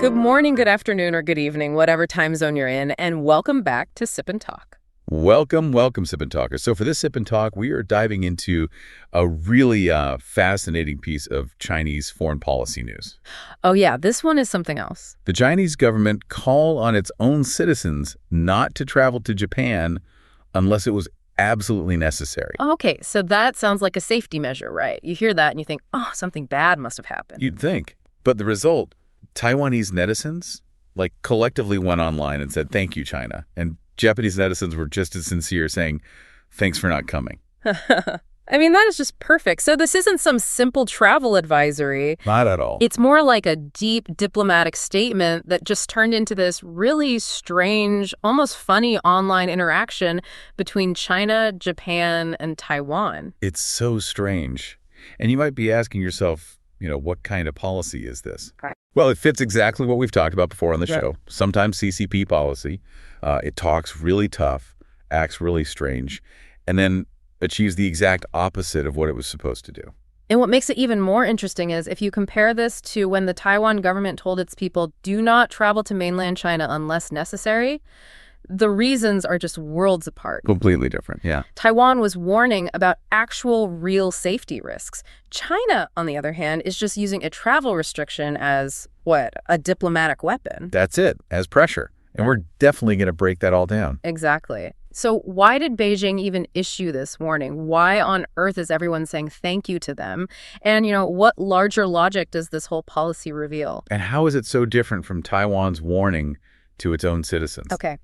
Good morning, good afternoon, or good evening, whatever time zone you're in, and welcome back to Sip and Talk. Welcome, Sip and Talkers. So for this Sip and Talk, we are diving into a really fascinating piece of Chinese foreign policy news. Oh yeah, this one is something else. The Chinese government called on its own citizens not to travel to Japan unless it was absolutely necessary. Okay, so that sounds like a safety measure, right? You hear that and you think, oh, something bad must have happened. You'd think. But the result, Taiwanese netizens collectively went online and said, thank you, China. And Japanese netizens were just as sincere, saying, thanks for not coming. I mean, that is just perfect. So this isn't some simple travel advisory. Not at all. It's more like a deep diplomatic statement that just turned into this really strange, almost funny online interaction between China, Japan, and Taiwan. It's so strange. And you might be asking yourself, what kind of policy is this? Right. Well, it fits exactly what we've talked about before on the show. Sometimes CCP policy. It talks really tough, acts really strange, and then achieves the exact opposite of what it was supposed to do. And what makes it even more interesting is if you compare this to when the Taiwan government told its people, do not travel to mainland China unless necessary, the reasons are just worlds apart. Completely different, yeah. Taiwan was warning about actual real safety risks. China, on the other hand, is just using a travel restriction as, a diplomatic weapon. That's it, as pressure. And we're definitely going to break that all down. Exactly. So why did Beijing even issue this warning? Why on earth is everyone saying thank you to them? And, what larger logic does this whole policy reveal? And how is it so different from Taiwan's warning to its own citizens? Okay.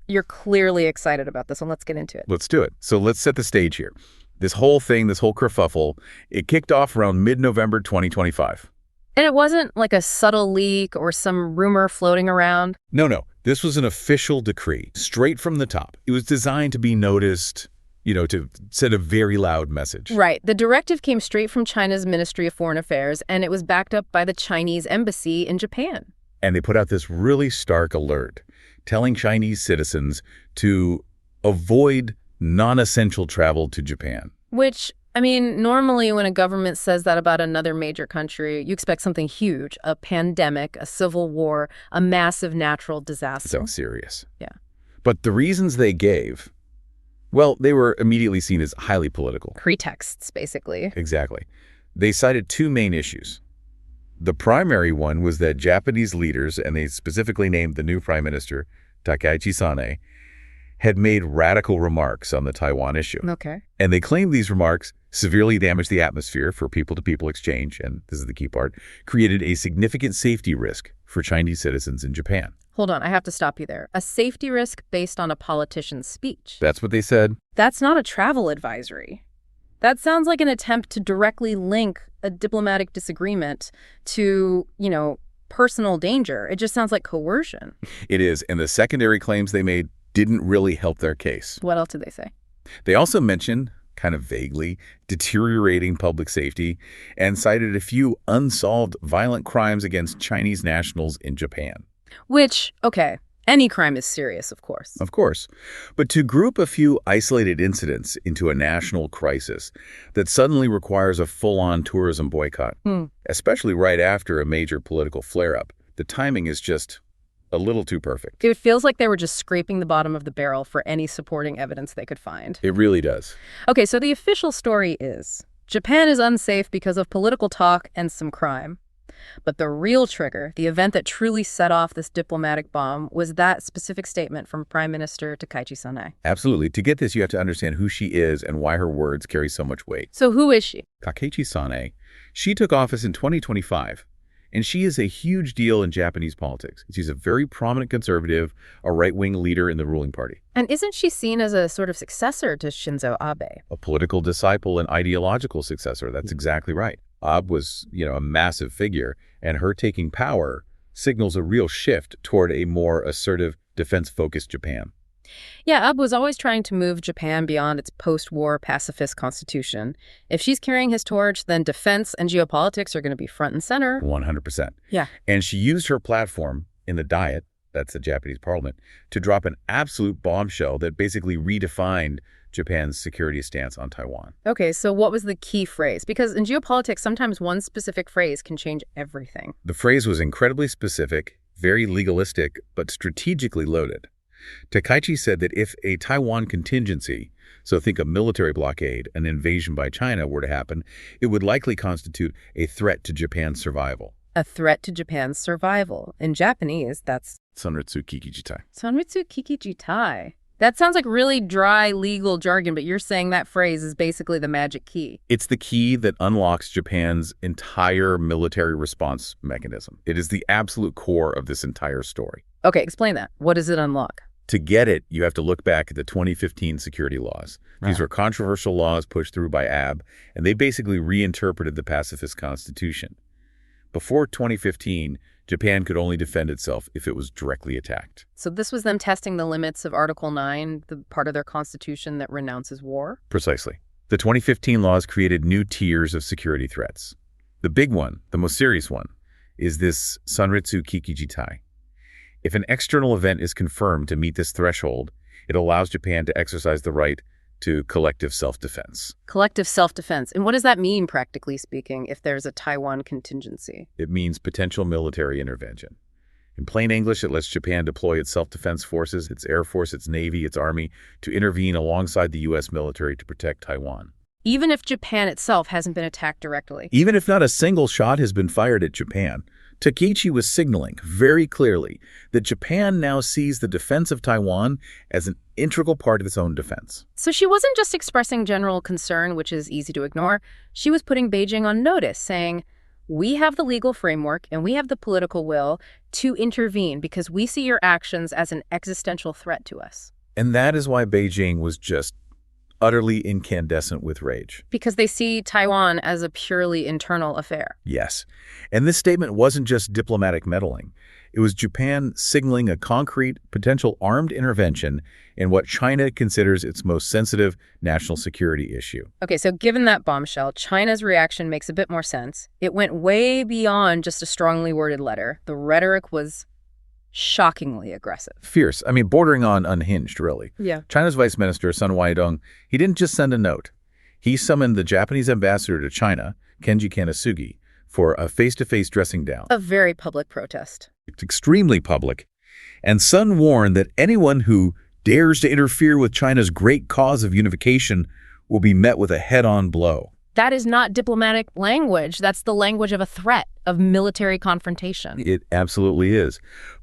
You're clearly excited about this one. Let's get into it. Let's do it. So let's set the stage here. This whole thing, this whole kerfuffle, it kicked off around mid-November 2025. And it wasn't like a subtle leak or some rumor floating around? No. This was an official decree, straight from the top. It was designed to be noticed, to send a very loud message. Right. The directive came straight from China's Ministry of Foreign Affairs, and it was backed up by the Chinese embassy in Japan. And they put out this really stark alert, telling Chinese citizens to avoid non-essential travel to Japan. Which, normally when a government says that about another major country, you expect something huge, a pandemic, a civil war, a massive natural disaster. So serious. Yeah. But the reasons they gave, they were immediately seen as highly political. Pretexts, basically. Exactly. They cited two main issues. The primary one was that Japanese leaders, and they specifically named the new prime minister, Takaichi Sane, had made radical remarks on the Taiwan issue. Okay. And they claimed these remarks severely damaged the atmosphere for people-to-people exchange, and this is the key part, created a significant safety risk for Chinese citizens in Japan. Hold on, I have to stop you there. A safety risk based on a politician's speech. That's what they said. That's not a travel advisory. That sounds like an attempt to directly link a diplomatic disagreement to, personal danger. It just sounds like coercion. It is, and the secondary claims they made didn't really help their case. What else did they say? They also mentioned, kind of vaguely, deteriorating public safety and cited a few unsolved violent crimes against Chinese nationals in Japan. Which, any crime is serious, of course. Of course. But to group a few isolated incidents into a national crisis that suddenly requires a full-on tourism boycott, especially right after a major political flare-up, the timing is just a little too perfect. It feels like they were just scraping the bottom of the barrel for any supporting evidence they could find. It really does. Okay, so the official story is Japan is unsafe because of political talk and some crime. But the real trigger, the event that truly set off this diplomatic bomb, was that specific statement from Prime Minister Takaichi Sane. Absolutely. To get this, you have to understand who she is and why her words carry so much weight. So who is she? Takaichi Sane. She took office in 2025. And she is a huge deal in Japanese politics. She's a very prominent conservative, a right-wing leader in the ruling party. And isn't she seen as a sort of successor to Shinzo Abe? A political disciple and ideological successor. That's exactly right. Abe was, a massive figure, and her taking power signals a real shift toward a more assertive, defense-focused Japan. Yeah, Abe was always trying to move Japan beyond its post-war pacifist constitution. If she's carrying his torch, then defense and geopolitics are going to be front and center. 100%. Yeah. And she used her platform in the Diet, that's the Japanese parliament, to drop an absolute bombshell that basically redefined Japan's security stance on Taiwan. Okay, so what was the key phrase? Because in geopolitics, sometimes one specific phrase can change everything. The phrase was incredibly specific, very legalistic, but strategically loaded. Takaichi said that if a Taiwan contingency, so think a military blockade, an invasion by China, were to happen, it would likely constitute a threat to Japan's survival. A threat to Japan's survival. In Japanese, that's Sanritsu Kikijitai. Sanritsu Kikijitai. That sounds like really dry legal jargon, but you're saying that phrase is basically the magic key. It's the key that unlocks Japan's entire military response mechanism. It is the absolute core of this entire story. Okay, explain that. What does it unlock? To get it, you have to look back at the 2015 security laws. These were controversial laws pushed through by AB, and they basically reinterpreted the pacifist constitution. Before 2015, Japan could only defend itself if it was directly attacked. So this was them testing the limits of Article 9, the part of their constitution that renounces war? Precisely. The 2015 laws created new tiers of security threats. The big one, the most serious one, is this Sanritsu Kikijitai. If an external event is confirmed to meet this threshold, it allows Japan to exercise the right to collective self-defense. Collective self-defense. And what does that mean, practically speaking, if there's a Taiwan contingency? It means potential military intervention. In plain English, it lets Japan deploy its self-defense forces, its air force, its navy, its army, to intervene alongside the U.S. military to protect Taiwan. Even if Japan itself hasn't been attacked directly? Even if not a single shot has been fired at Japan, Takaichi was signaling very clearly that Japan now sees the defense of Taiwan as an integral part of its own defense. So she wasn't just expressing general concern, which is easy to ignore. She was putting Beijing on notice, saying, we have the legal framework and we have the political will to intervene because we see your actions as an existential threat to us. And that is why Beijing was just utterly incandescent with rage. Because they see Taiwan as a purely internal affair. Yes. And this statement wasn't just diplomatic meddling. It was Japan signaling a concrete, potential armed intervention in what China considers its most sensitive national security issue. Okay, so given that bombshell, China's reaction makes a bit more sense. It went way beyond just a strongly worded letter. The rhetoric was shockingly aggressive. Fierce. I mean, bordering on unhinged, really. Yeah. China's Vice Minister, Sun Weidong, he didn't just send a note. He summoned the Japanese ambassador to China, Kenji Kanasugi, for a face-to-face dressing down. A very public protest. It's extremely public. And Sun warned that anyone who dares to interfere with China's great cause of unification will be met with a head-on blow. That is not diplomatic language. That's the language of a threat, of military confrontation. It absolutely is.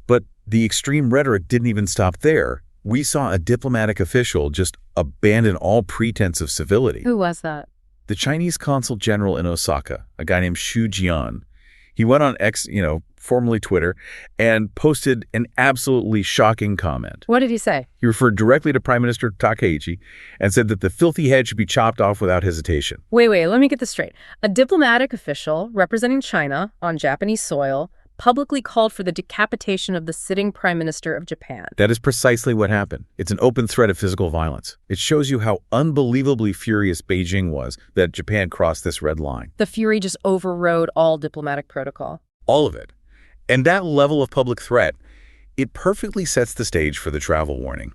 But the extreme rhetoric didn't even stop there. We saw a diplomatic official just abandon all pretense of civility. Who was that? The Chinese consul general in Osaka, a guy named Xu Jian. He went on X, formerly Twitter, and posted an absolutely shocking comment. What did he say? He referred directly to Prime Minister Takaichi and said that the filthy head should be chopped off without hesitation. Wait, let me get this straight. A diplomatic official representing China on Japanese soil publicly called for the decapitation of the sitting Prime Minister of Japan. That is precisely what happened. It's an open threat of physical violence. It shows you how unbelievably furious Beijing was that Japan crossed this red line. The fury just overrode all diplomatic protocol. All of it. And that level of public threat, it perfectly sets the stage for the travel warning.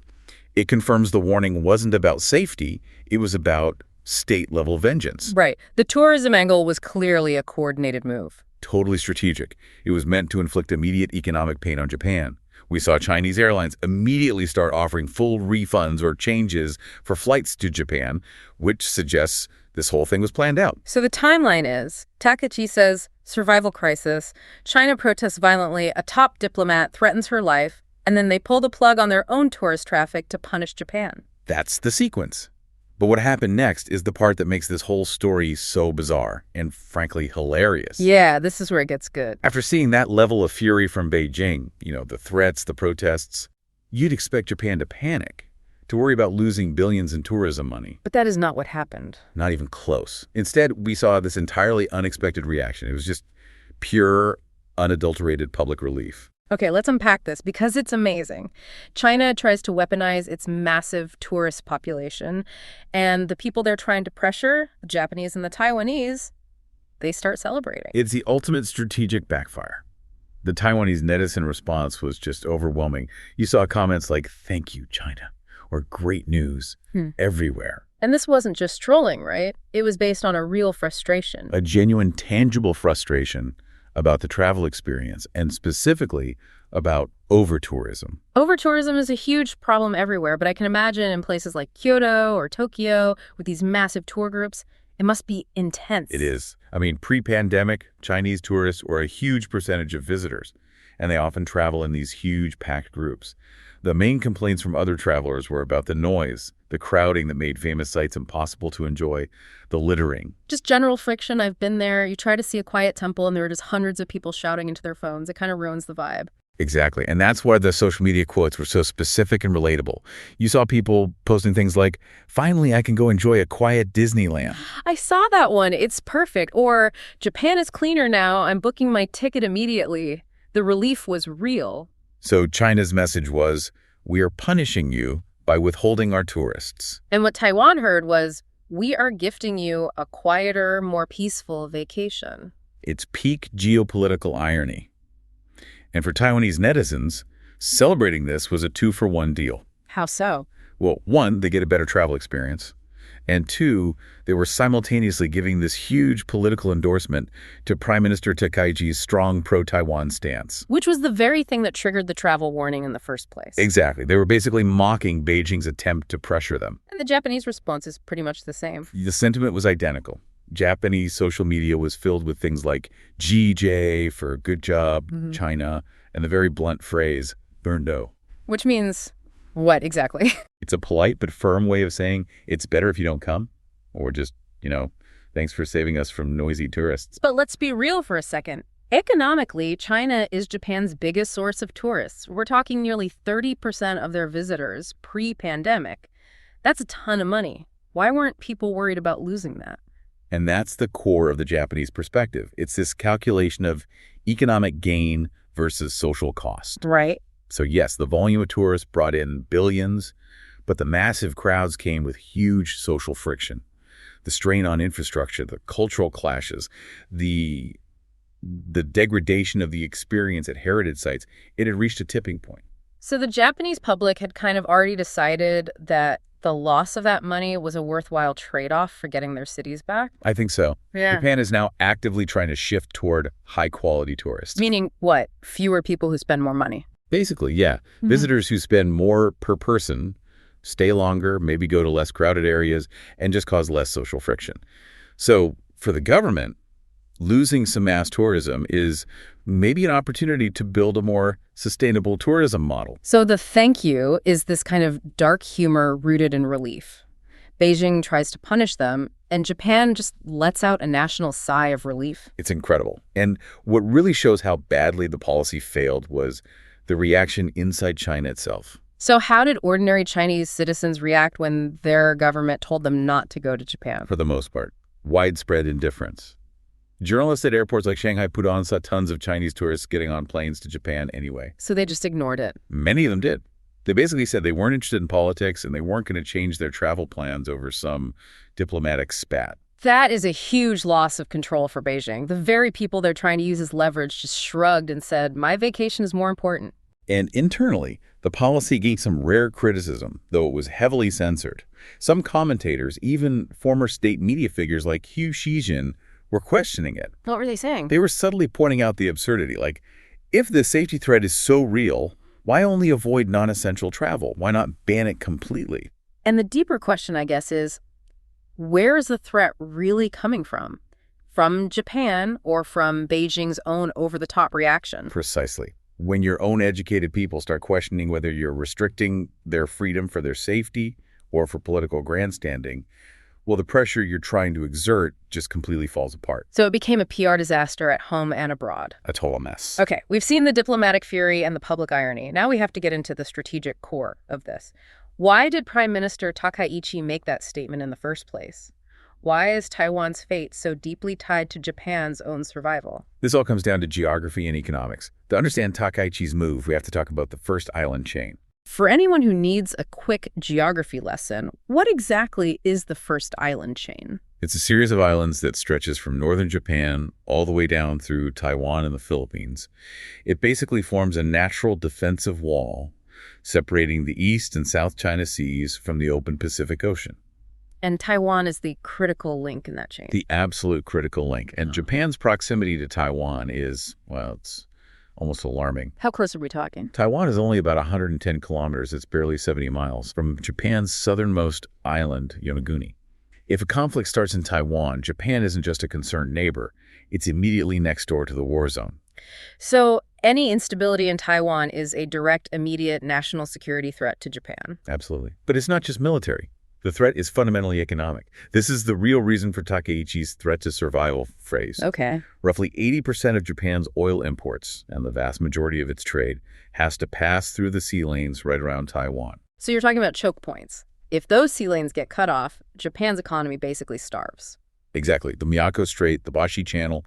It confirms the warning wasn't about safety, it was about state-level vengeance. Right. The tourism angle was clearly a coordinated move. Totally strategic. It was meant to inflict immediate economic pain on Japan. We saw Chinese airlines immediately start offering full refunds or changes for flights to Japan, which suggests this whole thing was planned out. So the timeline is, Takaichi says, survival crisis, China protests violently, a top diplomat threatens her life, and then they pull the plug on their own tourist traffic to punish Japan. That's the sequence. But what happened next is the part that makes this whole story so bizarre and, frankly, hilarious. Yeah, this is where it gets good. After seeing that level of fury from Beijing, the threats, the protests, you'd expect Japan to panic, to worry about losing billions in tourism money. But that is not what happened. Not even close. Instead, we saw this entirely unexpected reaction. It was just pure, unadulterated public relief. Okay, let's unpack this because it's amazing. China tries to weaponize its massive tourist population, and the people they're trying to pressure, the Japanese and the Taiwanese, they start celebrating. It's the ultimate strategic backfire. The Taiwanese netizen response was just overwhelming. You saw comments like, "Thank you, China. or great news everywhere. And this wasn't just trolling, right? It was based on a real frustration. A genuine, tangible frustration about the travel experience, and specifically about over-tourism. Over-tourism is a huge problem everywhere, but I can imagine in places like Kyoto or Tokyo with these massive tour groups, it must be intense. It is. I mean, pre-pandemic, Chinese tourists were a huge percentage of visitors, and they often travel in these huge packed groups. The main complaints from other travelers were about the noise, the crowding that made famous sites impossible to enjoy, the littering. Just general friction. I've been there. You try to see a quiet temple and there are just hundreds of people shouting into their phones. It kind of ruins the vibe. Exactly. And that's why the social media quotes were so specific and relatable. You saw people posting things like, "Finally, I can go enjoy a quiet Disneyland." I saw that one. It's perfect. Or, "Japan is cleaner now. I'm booking my ticket immediately." The relief was real. So China's message was, "We are punishing you by withholding our tourists." And what Taiwan heard was, "We are gifting you a quieter, more peaceful vacation." It's peak geopolitical irony. And for Taiwanese netizens, celebrating this was a 2-for-1 deal. How so? Well, one, they get a better travel experience. And two, they were simultaneously giving this huge political endorsement to Prime Minister Takaichi's strong pro-Taiwan stance. Which was the very thing that triggered the travel warning in the first place. Exactly. They were basically mocking Beijing's attempt to pressure them. And the Japanese response is pretty much the same. The sentiment was identical. Japanese social media was filled with things like GJ for good job, China, and the very blunt phrase, "Burndo." Which means what exactly? It's a polite but firm way of saying it's better if you don't come, or just, thanks for saving us from noisy tourists. But let's be real for a second. Economically, China is Japan's biggest source of tourists. We're talking nearly 30% of their visitors pre-pandemic. That's a ton of money. Why weren't people worried about losing that? And that's the core of the Japanese perspective. It's this calculation of economic gain versus social cost. Right. So yes, the volume of tourists brought in billions, but the massive crowds came with huge social friction. The strain on infrastructure, the cultural clashes, the degradation of the experience at heritage sites, it had reached a tipping point. So the Japanese public had kind of already decided that the loss of that money was a worthwhile trade-off for getting their cities back? I think so. Yeah. Japan is now actively trying to shift toward high-quality tourists. Meaning what? Fewer people who spend more money? Basically, yeah. Visitors who spend more per person, stay longer, maybe go to less crowded areas, and just cause less social friction. So for the government, losing some mass tourism is maybe an opportunity to build a more sustainable tourism model. So the thank you is this kind of dark humor rooted in relief. Beijing tries to punish them, and Japan just lets out a national sigh of relief. It's incredible. And what really shows how badly the policy failed was the reaction inside China itself. So how did ordinary Chinese citizens react when their government told them not to go to Japan? For the most part, widespread indifference. Journalists at airports like Shanghai Pudong saw tons of Chinese tourists getting on planes to Japan anyway. So they just ignored it. Many of them did. They basically said they weren't interested in politics and they weren't going to change their travel plans over some diplomatic spat. That is a huge loss of control for Beijing. The very people they're trying to use as leverage just shrugged and said, "My vacation is more important." And internally, the policy gained some rare criticism, though it was heavily censored. Some commentators, even former state media figures like Hugh Shijin, were questioning it. What were they saying? They were subtly pointing out the absurdity, like, if the safety threat is so real, why only avoid non-essential travel? Why not ban it completely? And the deeper question, I guess, is, where is the threat really coming from? From Japan or from Beijing's own over-the-top reaction? Precisely. When your own educated people start questioning whether you're restricting their freedom for their safety or for political grandstanding, well, the pressure you're trying to exert just completely falls apart. So it became a PR disaster at home and abroad. A total mess. Okay, we've seen the diplomatic fury and the public irony. Now we have to get into the strategic core of this. Why did Prime Minister Takaichi make that statement in the first place? Why is Taiwan's fate so deeply tied to Japan's own survival? This all comes down to geography and economics. To understand Takaichi's move, we have to talk about the first island chain. For anyone who needs a quick geography lesson, what exactly is the first island chain? It's a series of islands that stretches from northern Japan all the way down through Taiwan and the Philippines. It basically forms a natural defensive wall separating the East and South China Seas from the open Pacific Ocean. And Taiwan is the critical link in that chain. The absolute critical link. And Japan's proximity to Taiwan is, well, it's almost alarming. How close are we talking? Taiwan is only about 110 kilometers. It's barely 70 miles from Japan's southernmost island, Yonaguni. If a conflict starts in Taiwan, Japan isn't just a concerned neighbor. It's immediately next door to the war zone. So any instability in Taiwan is a direct, immediate national security threat to Japan. Absolutely. But it's not just military. The threat is fundamentally economic. This is the real reason for Takeichi's threat to survival phrase. Okay. Roughly 80% of Japan's oil imports, and the vast majority of its trade, has to pass through the sea lanes right around Taiwan. So you're talking about choke points. If those sea lanes get cut off, Japan's economy basically starves. Exactly. The Miyako Strait, the Bashi Channel.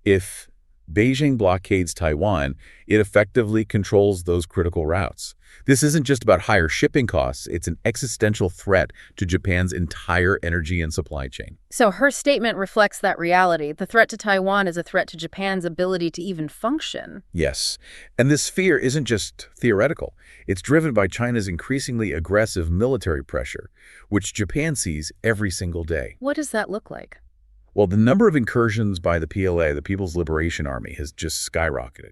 If Beijing blockades Taiwan, it effectively controls those critical routes. This isn't just about higher shipping costs. It's an existential threat to Japan's entire energy and supply chain. So her statement reflects that reality. The threat to Taiwan is a threat to Japan's ability to even function. Yes. And this fear isn't just theoretical. It's driven by China's increasingly aggressive military pressure, which Japan sees every single day. What does that look like? Well, the number of incursions by the PLA, the People's Liberation Army, has just skyrocketed.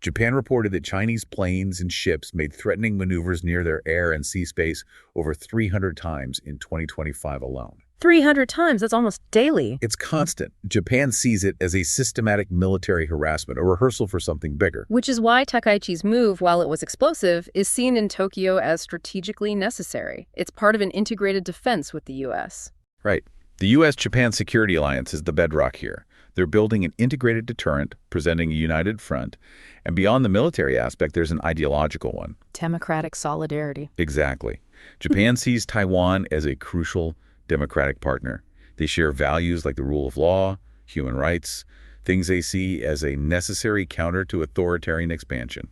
Japan reported that Chinese planes and ships made threatening maneuvers near their air and sea space over 300 times in 2025 alone. 300 times? That's almost daily. It's constant. Japan sees it as a systematic military harassment, a rehearsal for something bigger. Which is why Takaichi's move, while it was explosive, is seen in Tokyo as strategically necessary. It's part of an integrated defense with the U.S. Right. The U.S.-Japan Security Alliance is the bedrock here. They're building an integrated deterrent, presenting a united front. And beyond the military aspect, there's an ideological one. Democratic solidarity. Exactly. Japan sees Taiwan as a crucial democratic partner. They share values like the rule of law, human rights, things they see as a necessary counter to authoritarian expansion.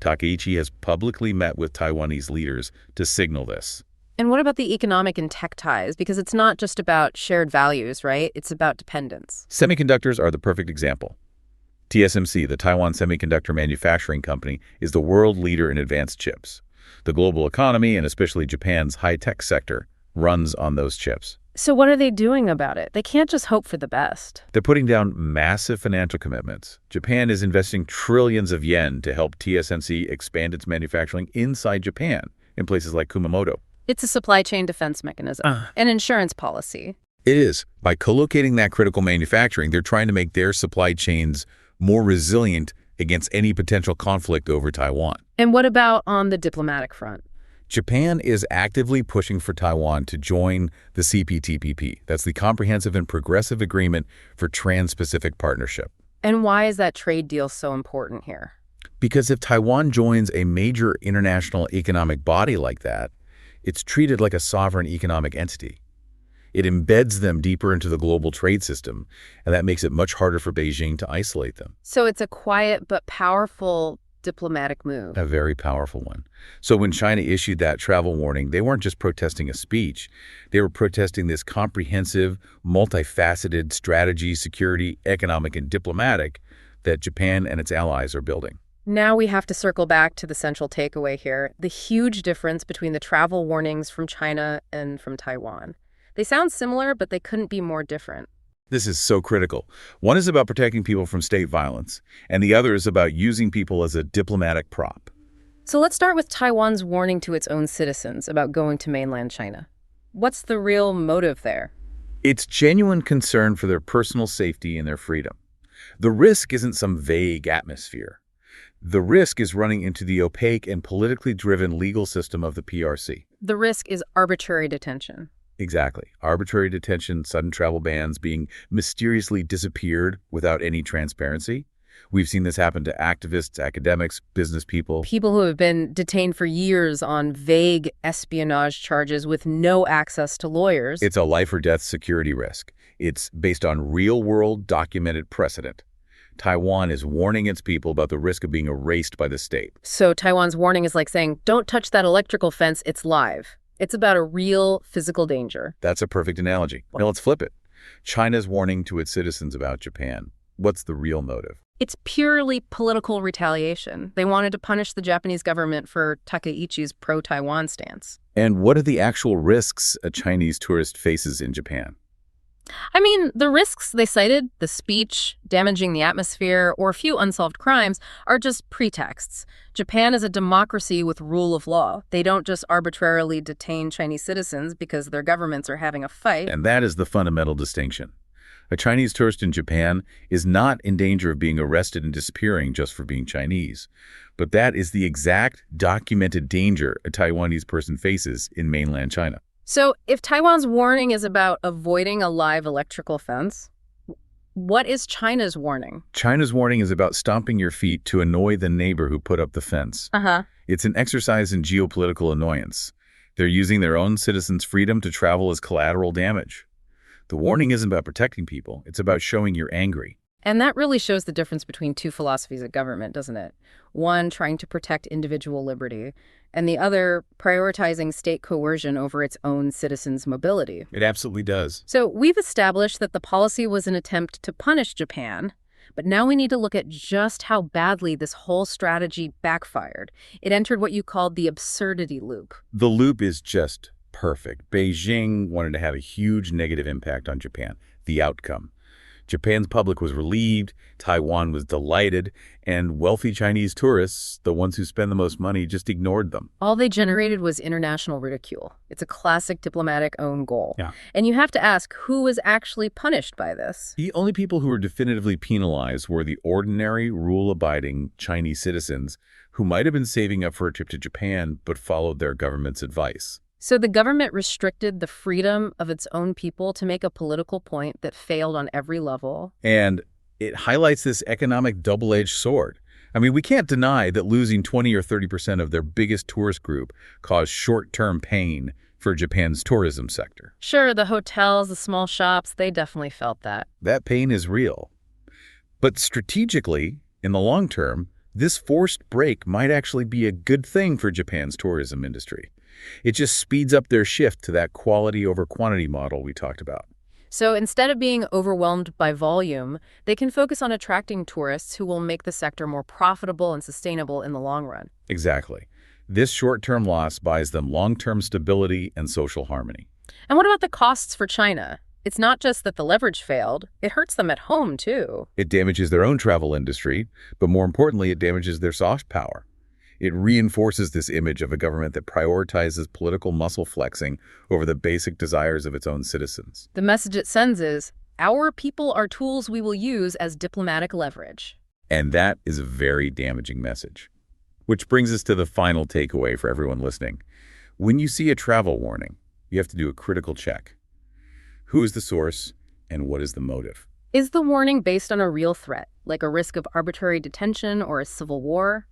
Takeichi has publicly met with Taiwanese leaders to signal this. And what about the economic and tech ties? Because it's not just about shared values, right? It's about dependence. Semiconductors are the perfect example. TSMC, the Taiwan Semiconductor Manufacturing Company, is the world leader in advanced chips. The global economy, and especially Japan's high-tech sector, runs on those chips. So what are they doing about it? They can't just hope for the best. They're putting down massive financial commitments. Japan is investing trillions of yen to help TSMC expand its manufacturing inside Japan, in places like Kumamoto. It's a supply chain defense mechanism, an insurance policy. It is. By co-locating that critical manufacturing, they're trying to make their supply chains more resilient against any potential conflict over Taiwan. And what about on the diplomatic front? Japan is actively pushing for Taiwan to join the CPTPP. That's the Comprehensive and Progressive Agreement for Trans-Pacific Partnership. And why is that trade deal so important here? Because if Taiwan joins a major international economic body like that, it's treated like a sovereign economic entity. It embeds them deeper into the global trade system, and that makes it much harder for Beijing to isolate them. So it's a quiet but powerful diplomatic move. A very powerful one. So when China issued that travel warning, they weren't just protesting a speech. They were protesting this comprehensive, multifaceted strategy, security, economic, and diplomatic that Japan and its allies are building. Now we have to circle back to the central takeaway here, the huge difference between the travel warnings from China and from Taiwan. They sound similar, but they couldn't be more different. This is so critical. One is about protecting people from state violence, and the other is about using people as a diplomatic prop. So let's start with Taiwan's warning to its own citizens about going to mainland China. What's the real motive there? It's genuine concern for their personal safety and their freedom. The risk isn't some vague atmosphere. The risk is running into the opaque and politically driven legal system of the PRC. The risk is arbitrary detention. Exactly. Arbitrary detention, sudden travel bans, being mysteriously disappeared without any transparency. We've seen this happen to activists, academics, business people. People who have been detained for years on vague espionage charges with no access to lawyers. It's a life or death security risk. It's based on real-world documented precedent. Taiwan is warning its people about the risk of being erased by the state. So Taiwan's warning is like saying, don't touch that electrical fence, it's live. It's about a real physical danger. That's a perfect analogy. Now let's flip it. China's warning to its citizens about Japan. what's the real motive? It's purely political retaliation. They wanted to punish the Japanese government for Takeichi's pro-Taiwan stance. And what are the actual risks a Chinese tourist faces in Japan? I mean, the risks they cited, the speech, damaging the atmosphere, or a few unsolved crimes, are just pretexts. Japan is a democracy with rule of law. They don't just arbitrarily detain Chinese citizens because their governments are having a fight. And that is the fundamental distinction. A Chinese tourist in Japan is not in danger of being arrested and disappearing just for being Chinese. But that is the exact documented danger a Taiwanese person faces in mainland China. So if Taiwan's warning is about avoiding a live electrical fence, what is China's warning? China's warning is about stomping your feet to annoy the neighbor who put up the fence. It's an exercise in geopolitical annoyance. They're using their own citizens' freedom to travel as collateral damage. The warning isn't about protecting people. It's about showing you're angry. And that really shows the difference between two philosophies of government, doesn't it? One trying to protect individual liberty, and the other prioritizing state coercion over its own citizens' mobility. It absolutely does. So we've established that the policy was an attempt to punish Japan, but now we need to look at just how badly this whole strategy backfired. It entered what you called the absurdity loop. The loop is just perfect. Beijing wanted to have a huge negative impact on Japan. The outcome. Japan's public was relieved, Taiwan was delighted, and wealthy Chinese tourists, the ones who spend the most money, just ignored them. All they generated was international ridicule. It's a classic diplomatic own goal. Yeah. And you have to ask, who was actually punished by this? The only people who were definitively penalized were the ordinary, rule-abiding Chinese citizens who might have been saving up for a trip to Japan but followed their government's advice. So the government restricted the freedom of its own people to make a political point that failed on every level. And it highlights this economic double-edged sword. I mean, we can't deny that losing 20 or 30% of their biggest tourist group caused short-term pain for Japan's tourism sector. Sure, the hotels, the small shops, they definitely felt that. That pain is real. But strategically, in the long term, this forced break might actually be a good thing for Japan's tourism industry. It just speeds up their shift to that quality over quantity model we talked about. So instead of being overwhelmed by volume, they can focus on attracting tourists who will make the sector more profitable and sustainable in the long run. Exactly. This short-term loss buys them long-term stability and social harmony. And what about the costs for China? It's not just that the leverage failed, it hurts them at home too. It damages their own travel industry, but more importantly, it damages their soft power. It reinforces this image of a government that prioritizes political muscle flexing over the basic desires of its own citizens. The message it sends is, our people are tools we will use as diplomatic leverage. And that is a very damaging message. Which brings us to the final takeaway for everyone listening. When you see a travel warning, you have to do a critical check. Who is the source and what is the motive? Is the warning based on a real threat, like a risk of arbitrary detention or a civil war?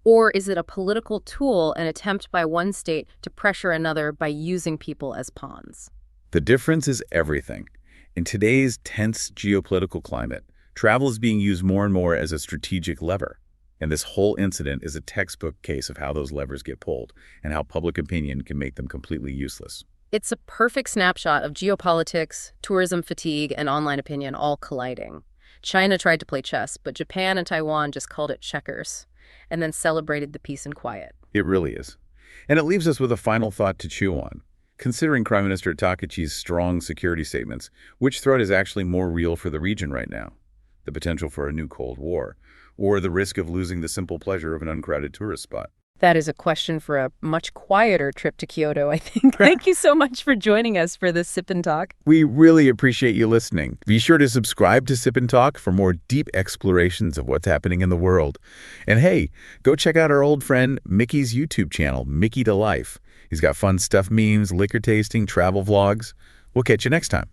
Or is it a political tool, an attempt by one state to pressure another by using people as pawns? The difference is everything. In today's tense geopolitical climate, travel is being used more and more as a strategic lever. And this whole incident is a textbook case of how those levers get pulled and how public opinion can make them completely useless. It's a perfect snapshot of geopolitics, tourism fatigue, and online opinion all colliding. China tried to play chess, but Japan and Taiwan just called it checkers, and then celebrated the peace and quiet. It really is. And it leaves us with a final thought to chew on. Considering Prime Minister Takeichi's strong security statements, which threat is actually more real for the region right now? The potential for a new Cold War, or the risk of losing the simple pleasure of an uncrowded tourist spot? That is a question for a much quieter trip to Kyoto, I think. Thank you so much for joining us for this Sip and Talk. We really appreciate you listening. Be sure to subscribe to Sip and Talk for more deep explorations of what's happening in the world. And hey, go check out our old friend Mickey's YouTube channel, Mickeytolife. He's got fun stuff, memes, liquor tasting, travel vlogs. We'll catch you next time.